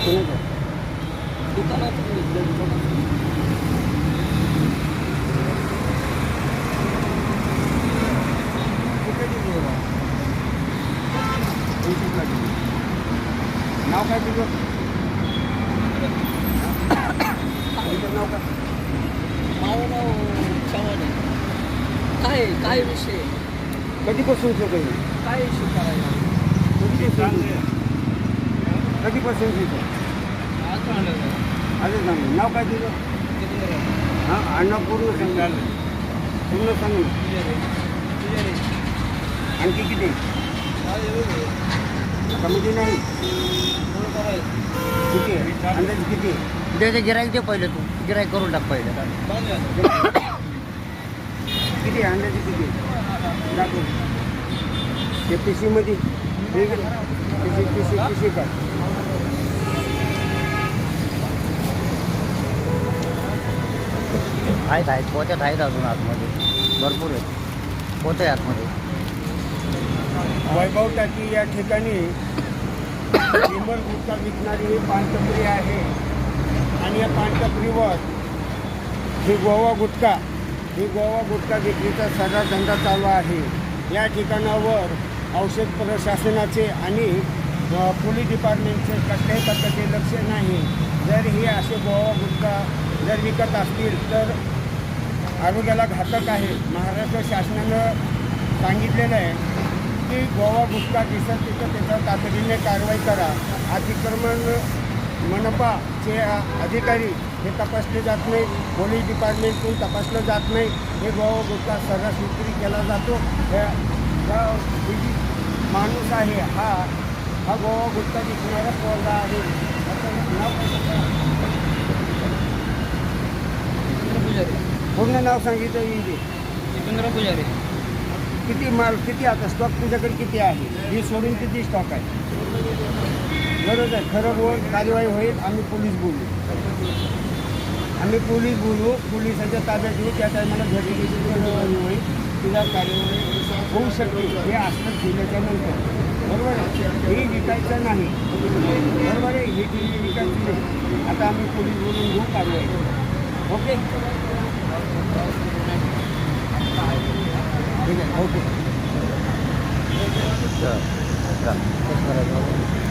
कोणाचं? दुकानात कुठे दिली बाबा? 20 ला दिली. नाव काय तुझं? तुझं नाव काय? माझं नाव चव्हाण आहे. काय विषय कधीपासून शिकवलं? काय विषय करायला कधीपासून शिकव? आलं सांग. नाव काय तुझं? हां, आडनाव पूर्ण सांग. पूर्ण सांग ना. आणखी किती? आता म्हणजे नाही किती आहे? अंदाज किती आहे? त्याचे गिराईक दे पहिले, तू गिराईक करून टाक पहिले. किती आहे? अंदाजे किती आहे? दाखव. ते पिशीमध्ये पिशी काय? आहेत पोत्यात आहेत अजून आतमध्ये भरपूर आहेत पोते आतमध्ये. वैभव टाकी या ठिकाणी विमल गुटखा विकणारी ही पानटपरी आहे आणि या पानटपरीवर ही गोवा गुटखा विक्रीचा सर्रास धंदा चालू आहे. या ठिकाणावर औषध प्रशासनाचे आणि पोलीस डिपार्टमेंटचे कसल्याही प्रकारचे लक्ष नाही. जर हे असे गोवा गुटखा जर विकत असतील तर आरोग्याला घातक आहे. महाराष्ट्र शासनानं सांगितलेलं आहे की गोवा गुटखा दिसत तिथं त्याच्यावर तातडीने कारवाई करा. अतिक्रमण मनपाचे अधिकारी हे तपासले जात नाही, पोलीस डिपार्टमेंटकडून तपासलं जात नाही. हे गोवा गुटखा सर्रास विक्री केला जातो. माणूस आहे हा गोवा गुटखा विकणारा पोरगा आहे. पूर्ण नाव सांगितलं येईल. जितेंद्र पुजारी. किती माल किती आता स्टॉक तुझ्याकडे किती आहे? ही सोडून किती स्टॉक आहे? गरज आहे. खरं बोल, कार्यवाही होईल. आम्ही पोलीस बोलू, पोलिसाच्या ताब्यात घेऊ. त्या टायमाला घरी कार्यवाही होईल. तिला कार्यवाही होऊ शकते. हे असतं दिल्याच्या नंतर. बरोबर आहे. ही विकायचं नाही. बरोबर आहे. ही टी विकायची नाही. आता आम्ही पोलीस बोलून घेऊ, कार्यवाही. ओके ठीक आहे. ओके. चल, चल. कसं करायचं?